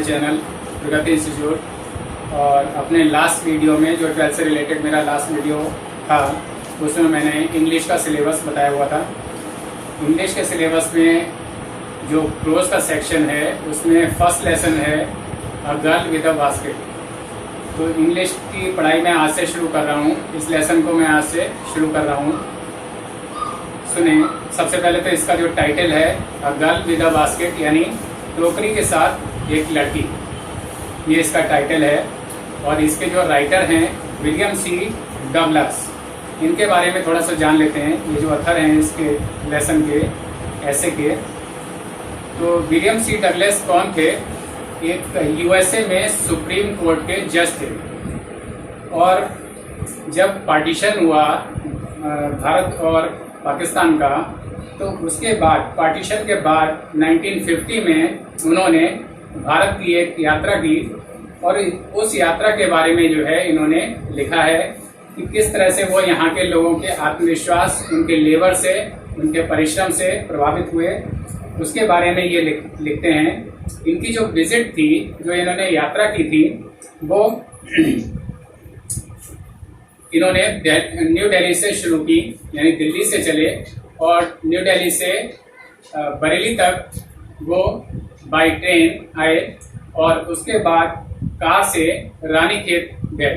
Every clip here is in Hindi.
My channel Pragati institute. और अपने लास्ट वीडियो में जो 12th से रिलेटेड मेरा लास्ट वीडियो था उसमें मैंने इंग्लिश का सिलेबस बताया हुआ था। इंग्लिश के सिलेबस में जो प्रोज का सेक्शन है उसमें फर्स्ट लेसन है a girl with a basket. तो इंग्लिश की पढ़ाई मैं आज से शुरू कर रहा हूँ, इस लेसन को मैं आज से शुरू कर रहा हूँ। सुने, सबसे पहले तो इसका जो टाइटल है a girl with a basket, यानी टोकरी के साथ एक लड़की, ये इसका टाइटल है। और इसके जो राइटर हैं विलियम सी डगलस, इनके बारे में थोड़ा सा जान लेते हैं। ये जो ऑथर हैं इसके लेसन के, ऐसे के, तो विलियम सी डगलस कौन थे? एक यूएसए में सुप्रीम कोर्ट के जज थे। और जब पार्टीशन हुआ भारत और पाकिस्तान का, तो उसके बाद पार्टीशन के बाद 1950 में उन्होंने भारत की एक यात्रा की। और उस यात्रा के बारे में जो है इन्होंने लिखा है कि किस तरह से वो यहाँ के लोगों के आत्मविश्वास, उनके लेबर से, उनके परिश्रम से प्रभावित हुए, उसके बारे में ये लिखते हैं। इनकी जो विजिट थी, जो इन्होंने यात्रा की थी, वो इन्होंने न्यू दिल्ली से शुरू की, यानी दिल्ली से चले और न्यू दिल्ली से बरेली तक वो बाई ट्रेन आए। और उसके बाद कार से रानीखेत गए।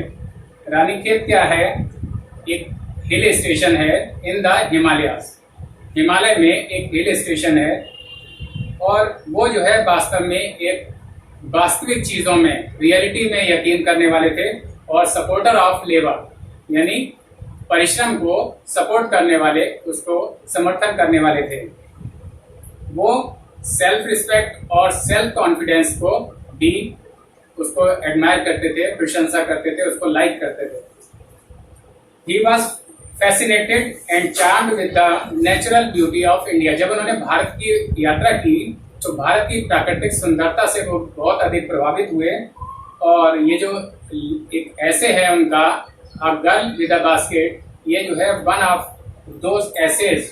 रानीखेत क्या है? एक हिल स्टेशन है इन द हिमालयाज। हिमालय में एक हिल स्टेशन है। और वो जो है वास्तव में एक वास्तविक चीज़ों में, रियलिटी में यकीन करने वाले थे और सपोर्टर ऑफ लेबर, यानी परिश्रम को सपोर्ट करने वाले, उसको समर्थन करने वाले थे। वो सेल्फ रिस्पेक्ट और सेल्फ कॉन्फिडेंस को भी उसको एडमायर करते थे, प्रशंसा करते थे, उसको लाइक करते थे। He was fascinated and charmed with the natural beauty of India. जब उन्होंने भारत की यात्रा की तो भारत की प्राकृतिक सुंदरता से वो बहुत अधिक प्रभावित हुए। और ये जो एक ऐसे है उनका a girl with a basket, ये जो है वन ऑफ दोज एसेज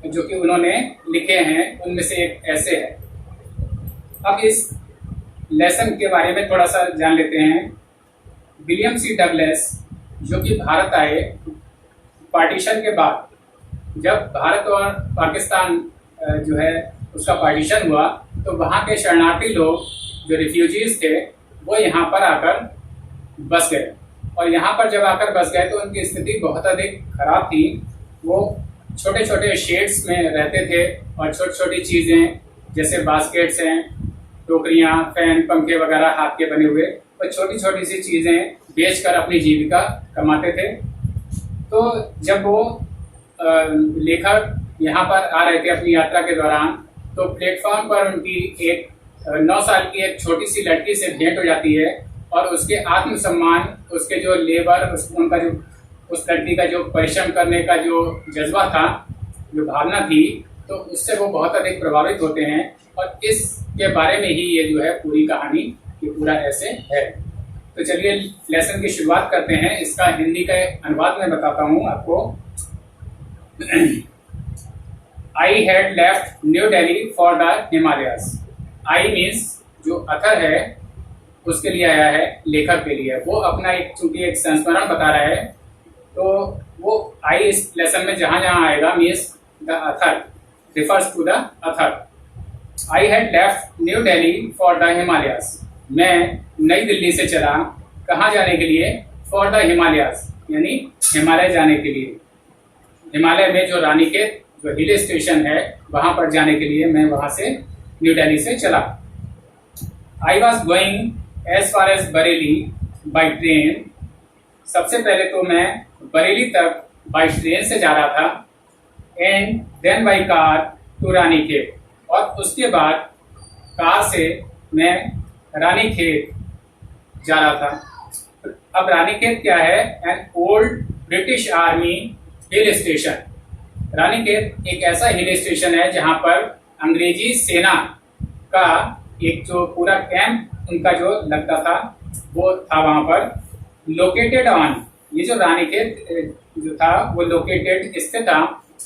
जो कि उन्होंने लिखे हैं, उनमें से एक ऐसे है। अब इस लेसन के बारे में थोड़ा सा जान लेते हैं। विलियम सी डगलस जो कि भारत आए पार्टीशन के बाद, जब भारत और पाकिस्तान जो है उसका पार्टीशन हुआ, तो वहाँ के शरणार्थी लोग जो रिफ्यूजीज थे वो यहाँ पर आकर बस गए। और यहाँ पर जब आकर बस गए तो उनकी स्थिति बहुत अधिक खराब थी। वो छोटे छोटे शेड्स में रहते थे और छोटी छोटी चीज़ें जैसे बास्केट्स हैं, टोकरियाँ, फैन, पंखे वगैरह हाथ के बने हुए, और छोटी छोटी सी चीज़ें बेचकर अपनी जीविका कमाते थे। तो जब वो लेखक यहाँ पर आ रहे थे अपनी यात्रा के दौरान, तो प्लेटफॉर्म पर उनकी एक 9 साल की एक छोटी सी लड़की से भेंट हो जाती है। और उसके आत्मसम्मान, उसके जो लेबर, उनका जो उस लड़की का जो परिश्रम करने का जो जज्बा था, जो भावना थी, तो उससे वो बहुत अधिक प्रभावित होते हैं। और इसके बारे में ही ये जो है पूरी कहानी, ये पूरा ऐसे है। तो चलिए लेसन की शुरुआत करते हैं। इसका हिंदी का अनुवाद मैं बताता हूँ आपको। आई had left New Delhi for the Himalayas. I means जो अथर है उसके लिए आया है, लेखक के लिए। वो अपना एक, चूंकि एक संस्मरण बता रहा है, तो वो आई इस लेसन में जहां जहां आएगा means the author, refers to the author. I had left New Delhi for the Himalayas. मैं नई दिल्ली से चला, कहाँ जाने के लिए? फॉर द हिमालयाज, यानी हिमालय जाने के लिए। हिमालय में जो रानीखेत जो हिल स्टेशन है वहां पर जाने के लिए मैं वहां से न्यू दिल्ली से चला। I was going as far as Bareilly by train. सबसे पहले तो मैं बरेली तक बाई ट्रेन से जा रहा था। And then by car to Ranikhet. और उसके बाद कार से मैं रानीखेत जा रहा था। अब रानीखेत क्या है? An old British army hill station. Ranikhet एक ऐसा हिल स्टेशन है जहां पर अंग्रेजी सेना का एक जो पूरा कैंप उनका जो लगता था वो था वहां पर। लोकेटेड ऑन, ये जो रानीखेत जो था वो लोकेटेड, स्थित था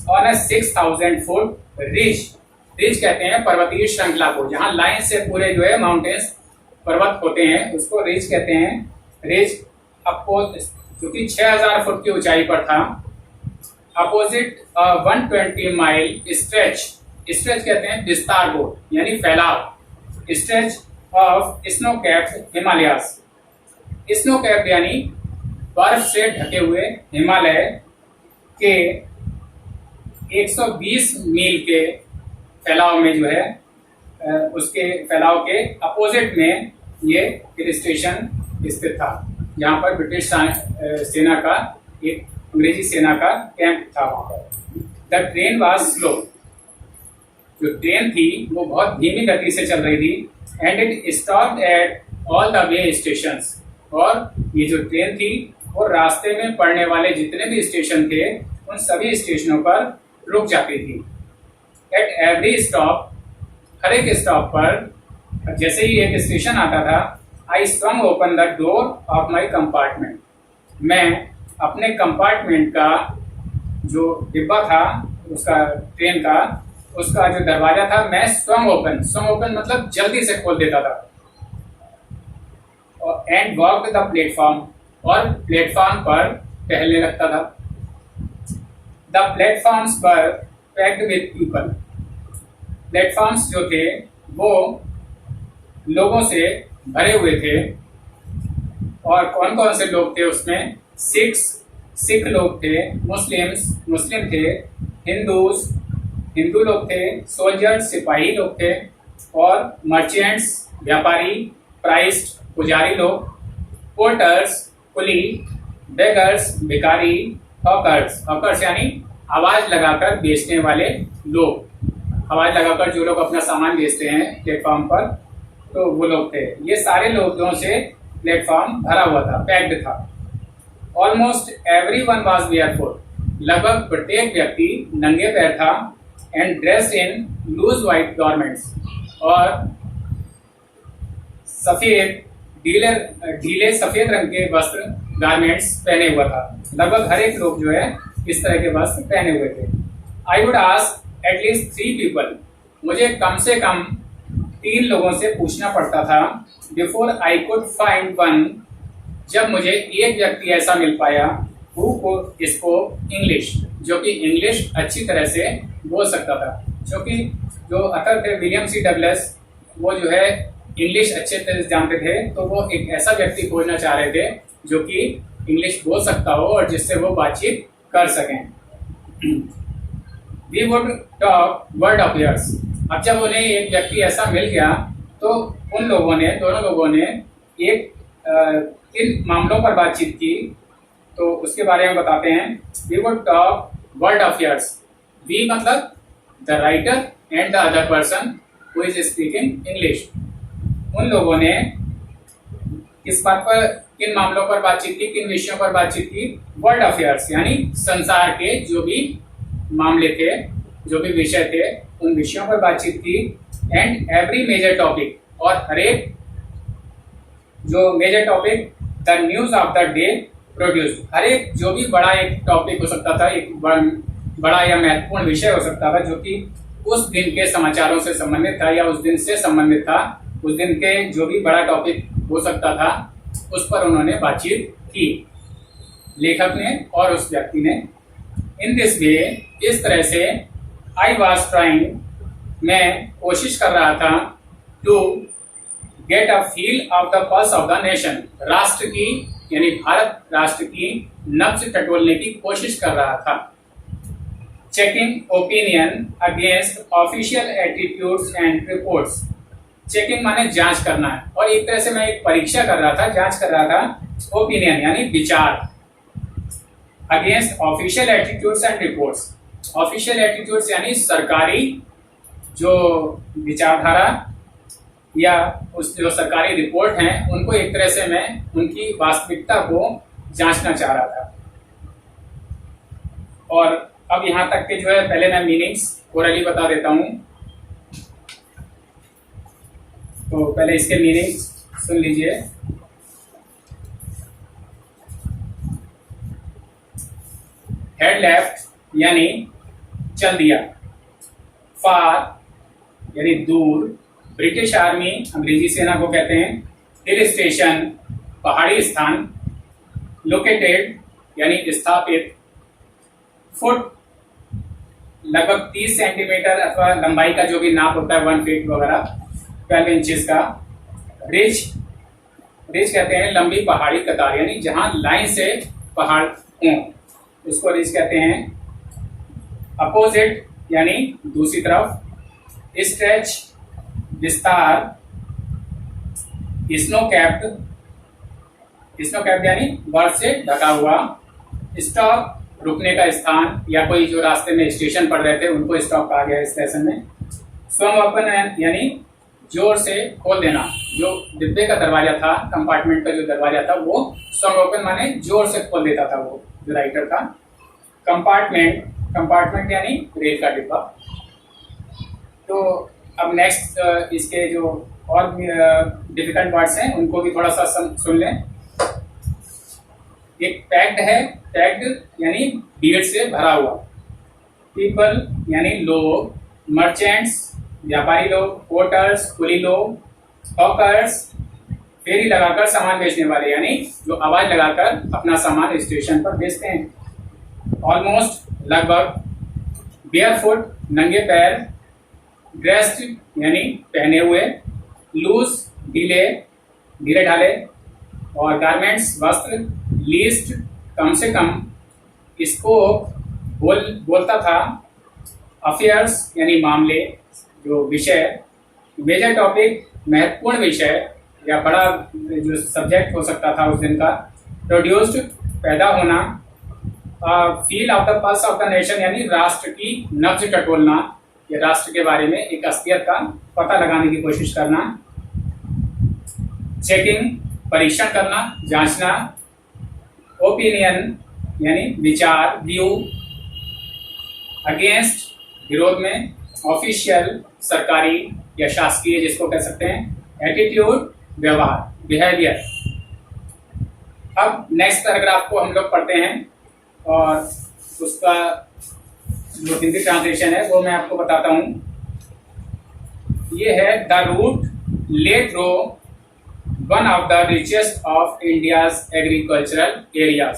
on a 6000 foot ridge ridge कहते हैं पर्वतीय श्रृंखला को, जहां लाइन से पूरे जो है माउंटेन्स पर्वत होते हैं उसको रिज कहते हैं। रिज अपोज जो कि 6000 फुट की ऊंचाई पर था। अपोजिट 120 माइल स्ट्रेच, स्ट्रेच कहते हैं विस्तार को यानी फैलाव, stretch of snow capped Himalayas, snow capped यानी बर्फ से ढके हुए हिमालय के 120 मील के फैलाव में जो है उसके फैलाव के अपोजिट में ये हिल स्टेशन स्थित था, जहां पर ब्रिटिश सेना का एक अंग्रेजी सेना का कैंप था वहां पर। द ट्रेन वाज स्लो, जो ट्रेन थी वो बहुत धीमी गति से चल रही थी। And it stopped at all the way stations, और ये जो ट्रेन थी वो रास्ते में पड़ने वाले जितने भी स्टेशन थे उन सभी स्टेशनों पर रुक जाती थी। एट एवरी स्टॉप, हर एक स्टॉप पर जैसे ही एक स्टेशन आता था, I swung open the door of my compartment, मैं अपने कंपार्टमेंट का जो डिब्बा था उसका ट्रेन का, उसका जो दरवाजा था मैं स्वंग ओपन मतलब जल्दी से खोल देता था। एंड वॉक द प्लेटफॉर्म, और प्लेटफॉर्म पर टहलने लगता था। द प्लेटफॉर्म्स पर पैक्ड विद पीपल, प्लेटफॉर्म्स जो थे वो लोगों से भरे हुए थे। और कौन कौन से लोग थे उसमें? सिख लोग थे, मुस्लिम थे, हिंदू लोग थे, सोल्जर्स सिपाही लोग थे, और मर्चेंट्स व्यापारी, प्राइस्ट पुजारी लोग, पोर्टर्स कुली, बेगर्स भिखारी, हॉकर्स यानी आवाज लगाकर बेचने वाले लोग, आवाज लगाकर जो लोग अपना सामान बेचते हैं प्लेटफॉर्म पर, तो वो लोग थे। ये सारे लोगों से प्लेटफॉर्म भरा हुआ था, पैक्ड था। ऑलमोस्ट एवरीवन वाज बेयरफुट, लगभग प्रत्येक व्यक्ति नंगे पैर था। And dressed in loose white garments, और सफेद ढीले सफेद रंग के वस्त्र गारमेंट्स पहने हुआ था। लगभग हर एक लोग जो है इस तरह के वस्त्र पहने हुए थे। I would ask at least 3 people, मुझे कम से कम 3 लोगों से पूछना पड़ता था। Before I could find one, जब मुझे एक व्यक्ति ऐसा मिल पाया हु कुड स्पोक इंग्लिश, जो कि इंग्लिश अच्छी तरह से बोल सकता था। क्योंकि जो अथर थे विलियम सी डगलस, वो जो है इंग्लिश अच्छे तरह से जानते थे, तो वो एक ऐसा व्यक्ति खोजना चाह रहे थे जो कि इंग्लिश बोल सकता हो और जिससे वो बातचीत कर सकें। We would talk world affairs, अब जब उन्हें एक व्यक्ति ऐसा मिल गया तो दोनों लोगों ने एक किन मामलों पर बातचीत की, तो उसके बारे में बताते हैं। We would talk world affairs, we मतलब the writer and the other person who is speaking English. उन लोगों ने किस बात पर, किन मामलों पर बातचीत की, किन विषयों पर बातचीत की? वर्ल्ड अफेयर्स यानी संसार के जो भी मामले थे, जो भी विषय थे, उन विषयों पर बातचीत की। एंड एवरी मेजर टॉपिक, और हर एक जो major topic, the news of the day produced, हर एक जो भी बड़ा एक टॉपिक हो सकता था, एक बड़ा या महत्वपूर्ण विषय हो सकता था जो कि उस दिन के समाचारों से संबंधित था या उस दिन से संबंधित था, उस दिन के जो भी बड़ा टॉपिक हो सकता था उस पर उन्होंने बातचीत की, लेखक ने और उस व्यक्ति ने। इन दिस वे, इस तरह से, आई वॉज ट्राइंग, मैं कोशिश कर रहा था, to get a feel of the pulse of the nation, राष्ट्र की यानी भारत राष्ट्र की नब्ज टटोलने की कोशिश कर रहा था। Checking opinion against official attitudes and reports, checking माने जांच करना है, और एक तरह से मैं एक परीक्षा कर रहा था, जांच कर रहा था। ओपिनियन यानी विचार, against official attitudes and reports, official attitudes यानी सरकारी जो विचारधारा या उस जो सरकारी रिपोर्ट हैं उनको एक तरह से मैं उनकी वास्तविकता को जांचना चाह रहा था। और अब यहाँ तक के जो है पहले मैं मीनिंग्स ओरली बता देता हूँ, तो पहले इसके मीनिंग्स सुन लीजिए। हेड लेफ्ट यानी चल दिया, फार यानी दूर, ब्रिटिश आर्मी अंग्रेजी सेना को कहते हैं, हिल स्टेशन पहाड़ी स्थान, लोकेटेड यानी स्थापित, फुट लगभग 30 सेंटीमीटर अथवा लंबाई का जो भी नाप होता है 1 फीट वगैरह 12 इंचेस का, रिज कहते हैं लंबी पहाड़ी कतार, यानी जहां लाइन से पहाड़ हों उसको रिज कहते हैं। अपोजिट यानी दूसरी तरफ, स्ट्रेच विस्तार, स्नो कैप्ड यानी बर्फ से ढका हुआ, स्टॉप रुकने का स्थान या कोई जो रास्ते में स्टेशन पड़ रहे थे उनको स्टॉप कहा गया इस लेसन में। स्वम ओपन यानी जोर से खोल देना, जो डिब्बे का दरवाजा था, कंपार्टमेंट का जो दरवाजा था वो स्वम ओपन माने जोर से खोल देता था वो जो राइटर था। कंपार्टमेंट यानी रेल का डिब्बा। तो अब नेक्स्ट इसके जो और डिफिकल्ट वर्ड्स हैं उनको भी थोड़ा सा सुन लें। एक पैक्ड है, पैक्ड यानी भीड़ से भरा हुआ। पीपल यानी लोग, मर्चेंट्स व्यापारी लोग, पोर्टर्स कुली लोग, हॉकर्स फेरी लगाकर सामान बेचने वाले यानी जो आवाज लगाकर अपना सामान स्टेशन पर बेचते हैं। ऑलमोस्ट लगभग, बेयरफुट नंगे पैर, ड्रेस्ड यानी पहने हुए, लूज ढीले ढाले, और गारमेंट्स वस्त्र, लीस्ट कम से कम, स्कोप बोलता था, अफेयर्स यानी मामले जो विषय, मेजर टॉपिक महत्वपूर्ण विषय या बड़ा जो सब्जेक्ट हो सकता था उस दिन का, प्रोड्यूस्ड पैदा होना, feel of the pulse of the nation यानी राष्ट्र की नब्ज टटोलना या राष्ट्र के बारे में एक असलियत का पता लगाने की कोशिश करना, चेकिंग परीक्षण करना, जांचना, ओपिनियन यानी विचार, व्यू, अगेंस्ट विरोध में, ऑफिशियल सरकारी या शासकीय जिसको कह सकते हैं, एटीट्यूड व्यवहार, बिहेवियर। अब नेक्स्ट पैराग्राफ को हम लोग पढ़ते हैं और उसका जो हिंदी ट्रांसलेशन है वो मैं आपको बताता हूं। ये है the route led through one of the richest of India's agricultural areas.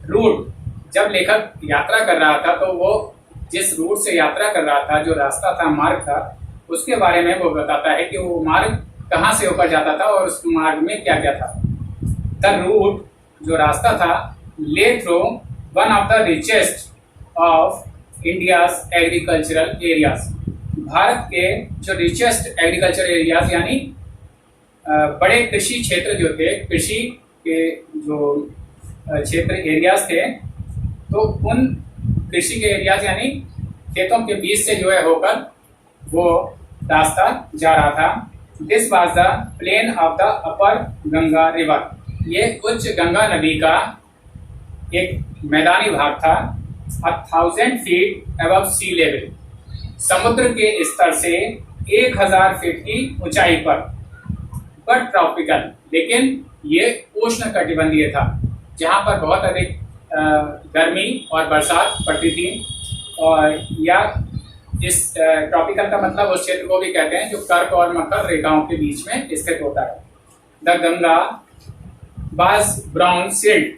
Route, जब लेखक यात्रा कर रहा था तो वो जिस रूट से यात्रा कर रहा था, जो रास्ता था, मार्ग था, उसके बारे में वो बताता है कि वो मार्ग कहाँ से होकर जाता था और उस मार्ग में क्या क्या था। द रूट जो रास्ता था, ले through one of the richest of India's agricultural areas. Bharat के जो रिचेस्ट एग्रीकल्चर एरियाज यानी बड़े कृषि क्षेत्र जो थे, कृषि के जो क्षेत्र एरियाज थे, तो उन कृषि के एरियाज यानी खेतों के बीच से जो है होकर वो रास्ता जा रहा था। This was the plain of the upper Ganga river. ये उच्च गंगा नदी का एक मैदानी भाग था। 1000 फीट अबव सी लेवल, समुद्र के स्तर से 1000 फीट की ऊंचाई पर। बट ट्रॉपिकल, लेकिन ये उष्ण कटिबंधीय था, जहां पर बहुत अधिक गर्मी और बरसात पड़ती थी। और या इस ट्रॉपिकल का मतलब उस क्षेत्र को भी कहते हैं जो कर्क और मकर रेखाओं के बीच में स्थित होता है। The Ganga was brown silt.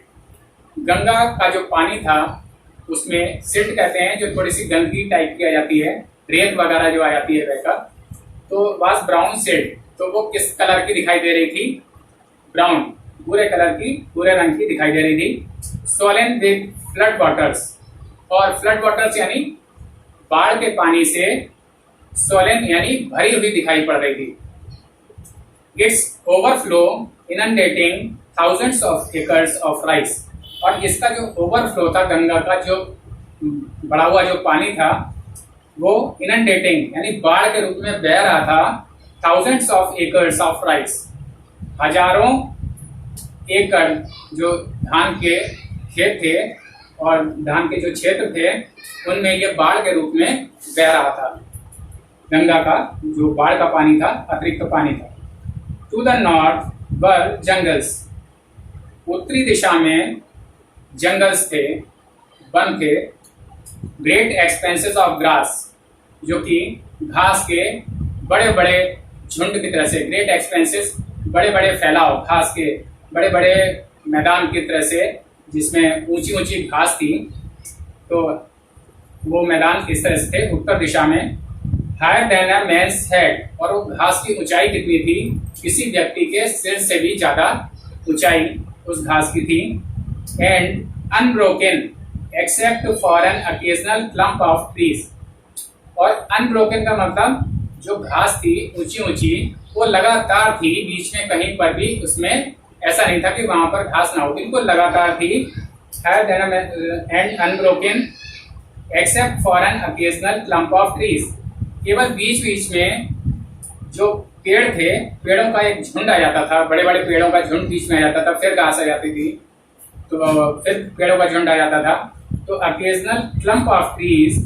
Ganga का जो पानी था उसमें सिल्ट कहते हैं जो थोड़ी सी गंदगी टाइप की आ जाती है, रेत वगैरह जो आ जाती है बहकर, तो वाज ब्राउन सिल्ट। तो वो किस कलर की दिखाई दे रही थी? ब्राउन, भूरे कलर की, भूरे रंग की दिखाई दे रही थी। स्वोलन विद फ्लड वाटर्स, और फ्लड वाटर्स यानी बाढ़ के पानी से, स्वोलन यानी भरी हुई दिखाई पड़ रही थी। It's overflow inundating thousands of acres of rice. और इसका जो ओवरफ्लो था, गंगा का जो बढ़ा हुआ जो पानी था, वो इनंडेटिंग यानी बाढ़ के रूप में बह रहा था thousands of acres of rice. हजारों एकड़ जो धान के खेत थे और धान के जो क्षेत्र थे उनमें ये बाढ़ के रूप में बह रहा था। गंगा का जो बाढ़ का पानी था, अतिरिक्त पानी था। To the north were jungles. उत्तरी दिशा में जंगल्स थे, वन थे। Great expanses of grass. जो कि घास के बड़े बड़े झुंड की तरह से, ग्रेट एक्सपेंसेस, बड़े बड़े फैलाव, घास के बड़े बड़े मैदान की तरह से, जिसमें ऊंची ऊंची घास थी। तो वो मैदान इस तरह से थे उत्तर दिशा में। हायर देन अ मैन्स हेड, और वो घास की ऊंचाई कितनी थी, किसी व्यक्ति के सिर से भी ज्यादा ऊंचाई उस घास की थी। And unbroken except for an occasional clump of trees, और अनब्रोकन का मतलब जो घास थी ऊंची ऊंची वो लगातार थी, बीच में कहीं पर भी उसमें ऐसा नहीं था कि वहां पर घास ना हो, बिल्कुल लगातार थी। And unbroken except for an occasional clump of trees, केवल बीच बीच में जो पेड़ थे, पेड़ों का एक झुंड आ जाता था, बड़े बड़े पेड़ों का झुंड बीच में आ जाता था, फिर घास आ जाती थी, तो फिर पेड़ों का झुंड आ जाता था। तो अकेजनल क्लम्प ऑफ ट्रीज,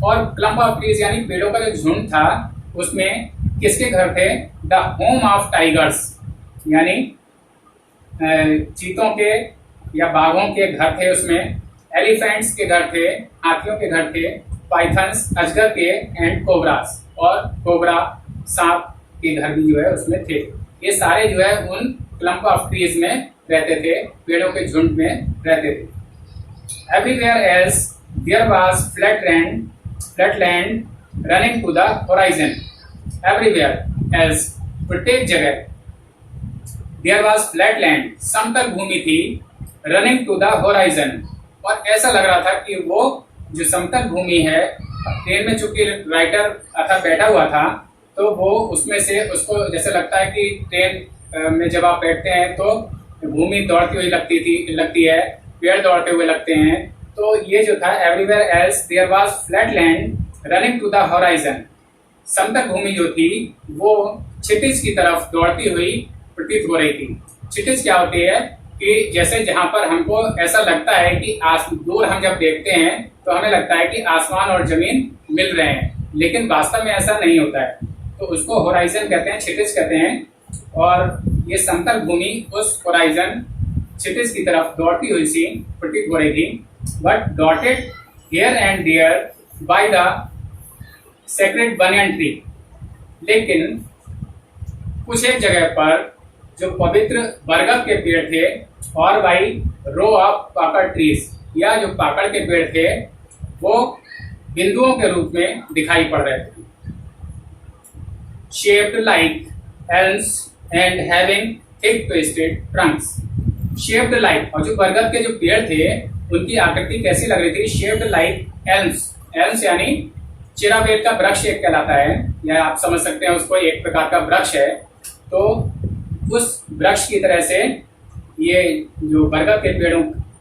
और क्लम्प ऑफ ट्रीज यानी पेड़ों का जो झुंड था उसमें किसके घर थे, द होम ऑफ टाइगर्स, यानी चीतों के या बाघों के घर थे उसमें, एलिफेंट्स के घर थे, हाथियों के घर थे, पाइथन्स अजगर के, एंड कोबरास, और कोबरा सांप के घर भी जो है उसमें थे। ये सारे जो है उन क्लम्प ऑफ ट्रीज में रहते थे, पेड़ों के झुंड में रहते थे। Everywhere else there was flat land running to the horizon, everywhere else, प्रत्येक जगह, देयर वाज फ्लैट लैंड, समतल भूमि थी, रनिंग टू द होराइजन, और ऐसा लग रहा था कि वो जो समतल भूमि है, ट्रेन में चूंकि राइटर अर्थात बैठा हुआ था, तो वो उसमें से उसको जैसे लगता है कि ट्रेन में जब आप बैठते हैं तो भूमि दौड़ती हुई लगती है, पेड़ दौड़ते हुए लगते हैं। तो ये जो था everywhere else there was flat land running to the horizon, समतल भूमि जो थी वो क्षितिज की तरफ दौड़ती हुई प्रतीत हो रही थी। क्षितिज क्या होती है कि जैसे जहां पर हमको ऐसा लगता है कि दूर हम जब देखते हैं तो हमें लगता है कि आसमान और जमीन मिल रहे हैं, लेकिन वास्तव में ऐसा नहीं होता है। तो उसको होराइजन कहते हैं, क्षितिज कहते हैं, और ये समतल भूमि उस होराइजन क्षितिज की तरफ दौड़ती हुई सी प्रतीत हो रही थी। But dotted here and there by the sacred banyan tree, लेकिन कुछ एक जगह पर जो पवित्र बरगद के पेड़ थे, और by row of pakad trees, या जो पाकड़ के पेड़ थे वो बिंदुओं के रूप में दिखाई पड़ रहे थे। Shaped like elms and having thick twisted Trunks, shaped like, और जो बरगद के जो पेड़ थे उनकी आकृति कैसी लग रही थी, शेप्ड लाइक एल्म्स, एल्म्स यानी चिरावेद का वृक्ष एक कहलाता है, या आप समझ सकते हैं उसको एक प्रकार का वृक्ष है। तो उस वृक्ष की तरह से ये जो बरगद के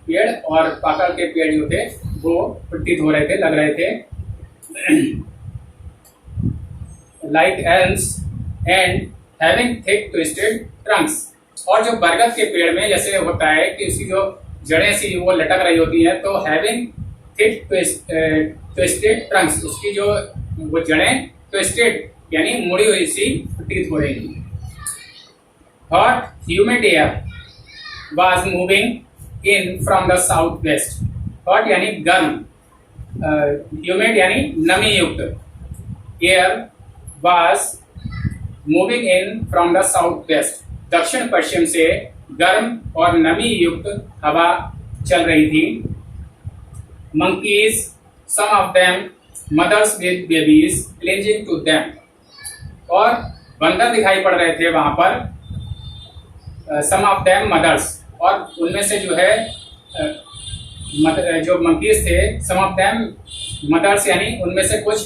पेड़ और पाकड़ के पेड़ जो थे वो प्रतीत हो रहे थे, लग रहे थे। Like elms and having thick twisted Trunks, और जो बरगद के पेड़ में जैसे होता है कि उसकी जो जड़ें सी वो लटक रही होती हैं, तो हैविंग थिक ट्विस्टेड ट्रंक्स, उसकी जो वो जड़ें ट्विस्टेड यानी मुड़ी हुई सी प्रतीत हो रही थी। Hot humid air was moving in from the southwest, hot यानी गर्म, humid यानी नमी युक्त, air was moving in from the southwest, दक्षिण पश्चिम से गर्म और नमी युक्त हवा चल रही थी। monkeys, some of them mothers with babies clinging to them, और बंदर दिखाई पड़ रहे थे वहां पर, some of them mothers, और उनमें से जो है जो मंकीज थे, सम ऑफ देम मदर्स यानी उनमें से कुछ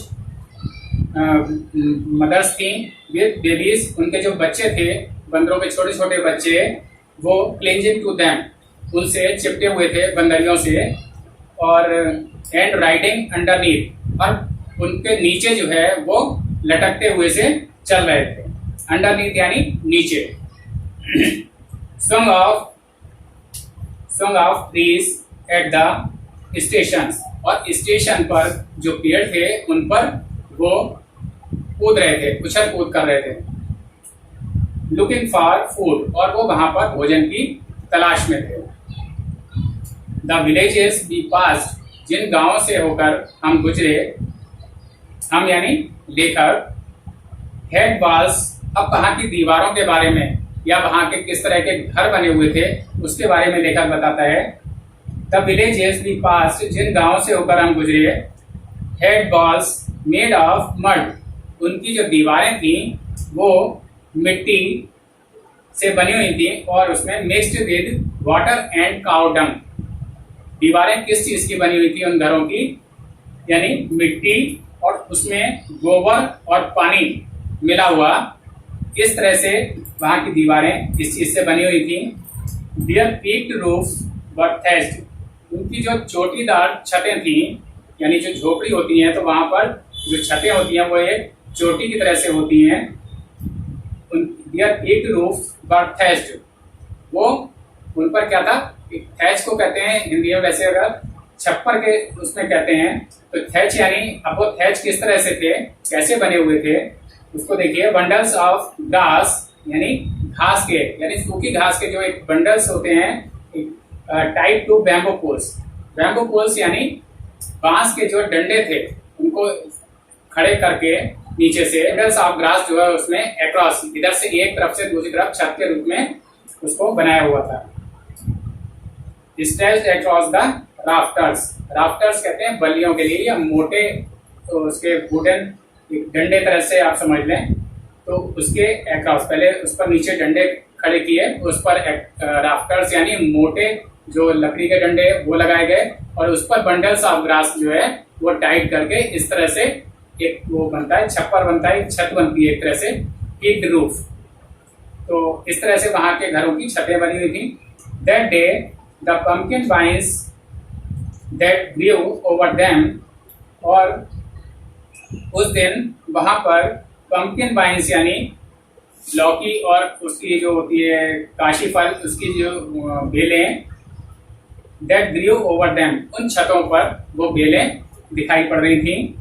मदर्स थी, विद बेबीज, उनके जो बच्चे थे, बंदरों के छोटे छोटे बच्चे, वो क्लिंजिंग टू देम, उनसे चिपटे हुए थे, बंदरियों से, और एंड राइडिंग अंडरनीथ, और उनके नीचे जो है वो लटकते हुए से चल रहे थे। अंडरनीथ यानी नीचे। Song of trees at the stations, और स्टेशन पर जो पेड़ थे उन पर वो कूद रहे थे, उछल कूद कर रहे थे। लुकिंग फॉर फूड, और वो वहां पर भोजन की तलाश में थे। द विलेजेस वी पास्ड, जिन गांवों से होकर हम गुजरे, हम यानी लेखक हेड वॉल्स, अब वहां की दीवारों के बारे में या वहां के किस तरह के घर बने हुए थे उसके बारे में लेखक बताता है। द विलेजेस वी पास, जिन गांवों से होकर हम गुजरे, head walls made of mud, उनकी जो दीवारें थी वो मिट्टी से बनी हुई थी और उसमें mixed with water and cow dung. दीवारें किस चीज की बनी हुई थी उन घरों की, यानी मिट्टी और उसमें गोबर और पानी मिला हुआ, इस तरह से वहां की दीवारें इस चीज से बनी हुई थी। Their peaked roofs were thatched, उनकी जो चोटीदार छतें थी, यानी जो झोपड़ी होती हैं तो वहां पर जो छतें होती हैं वो एक चोटी की तरह से होती हैं। Their peaked roofs were thatched, वो उन पर क्या था, थैच को कहते हैं हिंदी में, वैसे अगर छप्पर के उसमें कहते हैं तो थैच, यानी अब वो थैच किस तरह से थे, कैसे बने हुए थे उसको देखिए। बंडल्स ऑफ घास, यानी घास के, यानी सूखी घास के जो एक बंडल्स होते हैं tied to bamboo poles. Bamboo poles यानी बांस के जो डंडे थे उनको खड़े करके नीचे से बंडल्स ऑफ ग्रास जो है उसमें अक्रॉस, इधर से एक तरफ से दूसरी तरफ छत के रूप में उसको बनाया हुआ था। Stretched across the rafters, rafters कहते हैं बल्लियों के लिए या मोटे, तो उसके वुडन डंडे तरह से आप समझ लें, तो उसके अक्रॉस पहले उस पर नीचे डंडे खड़े किए, उस पर राफ्टर्स यानी मोटे जो लकड़ी के डंडे वो लगाए गए और उस पर बंडल्स ऑफ ग्रास जो है वो टाइट करके इस तरह से एक वो बनता है, छप्पर बनता है, छत बनती है एक तरह से, पीक्ड रूफ। तो इस तरह से वहां के घरों की छतें बनी हुई थी। That day the pumpkin vines that grew over them, और उस दिन वहां पर पम्पकिन वाइन्स यानी लौकी और उसकी जो होती है काशी फल, उसकी जो बेलें, दैट ग्रू ओवर देम, उन छतों पर वो बेलें दिखाई पड़ रही थी।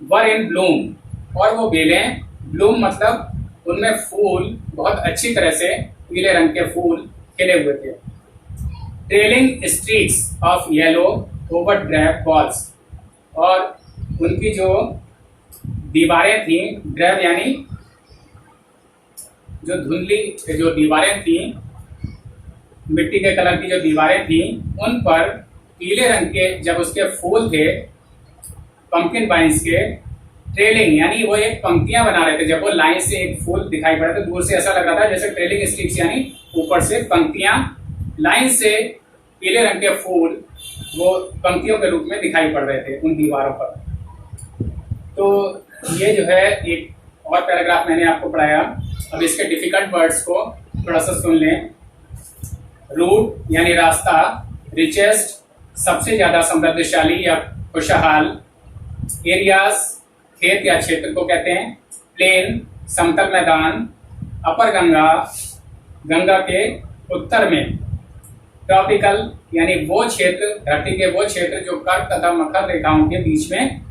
वर इन ब्लूम, और वो बेलें, ब्लूम मतलब उनमें फूल बहुत अच्छी तरह से पीले रंग के फूल खिले हुए थे। Trailing streaks of yellow over drape walls, और उनकी जो दीवारें थी, ड्रैप यानी जो धुंधली जो दीवारें थी, मिट्टी के कलर की जो दीवारें थी, उन पर पीले रंग के जब उसके फूल थे पंपकिन वाइन्स के, ट्रेलिंग यानी वो एक पंक्तियां बना रहे थे, जब वो लाइन से एक फूल दिखाई पड़ा तो दूर से ऐसा लग रहा था जैसे ट्रेलिंग स्टिक्स यानी ऊपर से पंक्तियां, लाइन से पीले रंग के फूल वो पंक्तियों के रूप में दिखाई पड़ रहे थे उन दीवारों पर। तो ये जो है एक और पैराग्राफ मैंने आपको पढ़ाया। अब इसके डिफिकल्ट वर्ड्स को थोड़ा सा सुन लें। रूट यानी रास्ता, रिचेस्ट सबसे ज्यादा समृद्धशाली या खुशहाल, एरियाज खेत या क्षेत्र को कहते हैं, प्लेन समतल मैदान, अपर गंगा गंगा के उत्तर में, ट्रॉपिकल यानी वो क्षेत्र, धरती के वो क्षेत्र जो कर्क तथा मकर रेखाओं के बीच में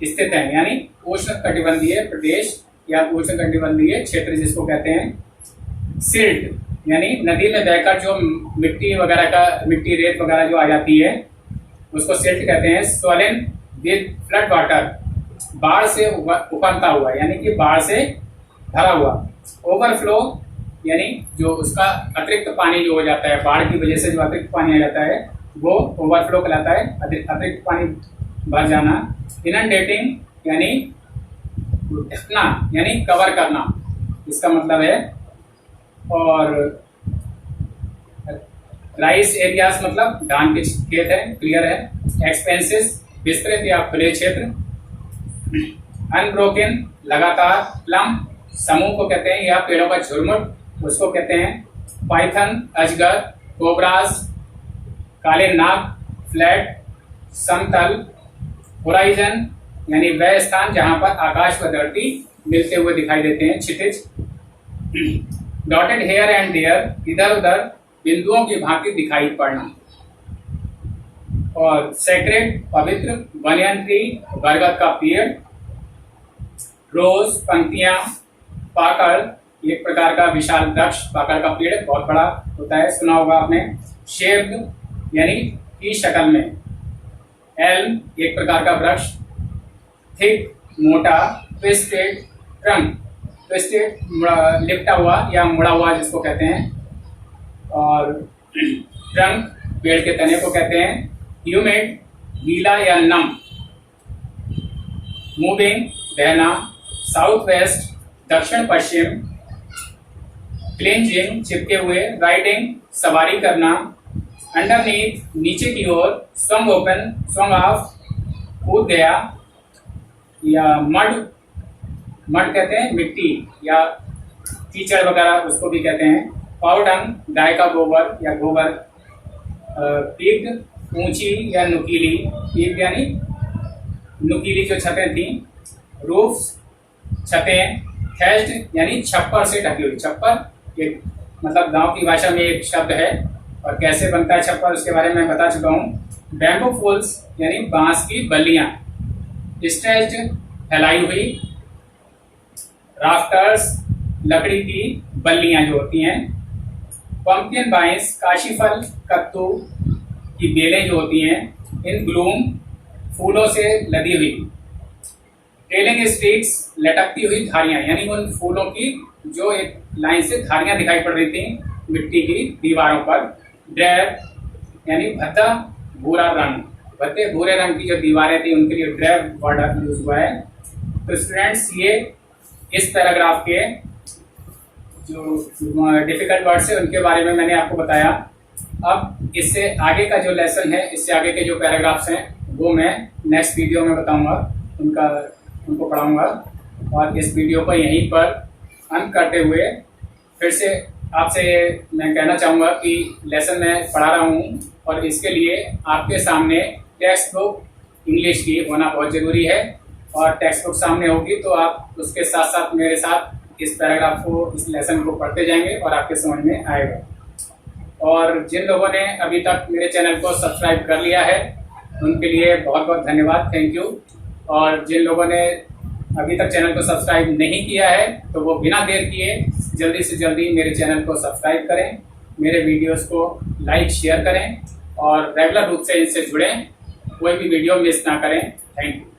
स्थित है, यानी उष्ण कटिबंधीय प्रदेश या उष्ण कटिबंधीय क्षेत्र जिसको कहते हैं। सिल्ट यानी नदी में बहकर जो मिट्टी वगैरह का, मिट्टी रेत वगैरह जो आ जाती है उसको सिल्ट कहते हैं। स्वोलन विद फ्लड वाटर, बाढ़ से उफनता हुआ यानी कि बाढ़ से भरा हुआ। ओवरफ्लो यानी जो उसका अतिरिक्त पानी जो हो जाता है, बाढ़ की वजह से जो अतिरिक्त पानी आ जाता है वो ओवरफ्लो कहलाता है, अतिरिक्त पानी भर जाना। इनंडेटिंग यानी ढकना यानी कवर करना इसका मतलब है। और राइस एरियाज मतलब धान के खेत है, क्लियर है। एक्सपेंसेस विस्तृत या खुले क्षेत्र। अनब्रोकन लगातार। प्लम समूह को कहते हैं या पेड़ों का झुरमुट उसको कहते हैं। पाइथन अजगर। कोबराज काले नाग। फ्लैट समतल। होराइजन यानी वह स्थान जहां पर आकाश व धरती मिलते हुए दिखाई देते हैं, क्षितिज। डॉटेड हेयर एंड देयर इधर उधर बिंदुओं की भांति दिखाई पड़ना। और सेक्रेड पवित्र। बनियन ट्री बरगद का पेड़। रोज पंक्तियां। पाकड़ एक प्रकार का विशाल वृक्ष, पाकड़ का पेड़ बहुत बड़ा होता है, सुना होगा आपने। शेप्ड यानी की शक्ल में। एल्म एक प्रकार का वृक्ष। थिक मोटा ट्विस्टेड ट्रंक, ट्विस्टेड लिपटा हुआ या मुड़ा हुआ जिसको कहते हैं, और ट्रंक पेड़ के तने को कहते हैं। ह्यूमिड गीला या नम। मूविंग बहना, साउथ वेस्ट दक्षिण पश्चिम। क्लिंजिंग चिपके हुए, राइडिंग सवारी करना। अंडरनीथ नीचे की ओर, स्वंग ओपन स्वंग ऑफ कूद गया, या मड, मड कहते हैं मिट्टी या कीचड़ वगैरह उसको भी कहते हैं। पाउडंग गाय का गोबर या गोबर। पीक्ड ऊंची या नुकीली, पीक्ड यानी नुकीली जो छतें थी। रूफ्स छतें। थैच्ड यानी छप्पर से ढकी हुई, छप्पर एक मतलब गांव की भाषा में एक शब्द है, और कैसे बनता है छप्पर उसके बारे में बता चुका हूँ। बैम्बू फूल्स यानी बांस की बल्लियां। स्ट्रेच्ड फैलाई हुई। राफ्टर्स लकड़ी की बल्लियां जो होती हैं। पंपकिन बाइंस काशीफल कद्दू की बेलें जो होती हैं। इन ब्लूम फूलों से लदी हुई। ट्रेलिंग स्टिक्स लटकती हुई धारियां, यानी उन फूलों की जो एक लाइन से धारियां दिखाई पड़ रही थी मिट्टी की दीवारों पर। ड्रैब यानी भद्दा भूरा रंग, भद्दे भूरे रंग की जो दीवारें थी उनके लिए ड्रैब वर्ड यूज हुआ है। तो स्टूडेंट्स ये इस पैराग्राफ के जो डिफिकल्ट वर्ड्स है उनके बारे में मैंने आपको बताया। अब इससे आगे का जो लेसन है, इससे आगे के जो पैराग्राफ्स हैं वो मैं नेक्स्ट वीडियो में बताऊंगा, उनको पढ़ाऊंगा। और इस वीडियो को यहीं पर अंत करते हुए फिर से आपसे मैं कहना चाहूँगा कि लेसन मैं पढ़ा रहा हूँ और इसके लिए आपके सामने टेक्स्ट बुक इंग्लिश की होना बहुत ज़रूरी है। और टेक्स्ट बुक सामने होगी तो आप उसके साथ साथ मेरे साथ इस पैराग्राफ को, इस लेसन को पढ़ते जाएंगे और आपके समझ में आएगा। और जिन लोगों ने अभी तक मेरे चैनल को सब्सक्राइब कर लिया है उनके लिए बहुत बहुत धन्यवाद, थैंक यू। और जिन लोगों ने अभी तक चैनल को सब्सक्राइब नहीं किया है तो वो बिना देर किए जल्दी से जल्दी मेरे चैनल को सब्सक्राइब करें, मेरे वीडियोस को लाइक शेयर करें और रेगुलर रूप से इनसे जुड़ें, कोई भी वीडियो मिस ना करें। Thank you.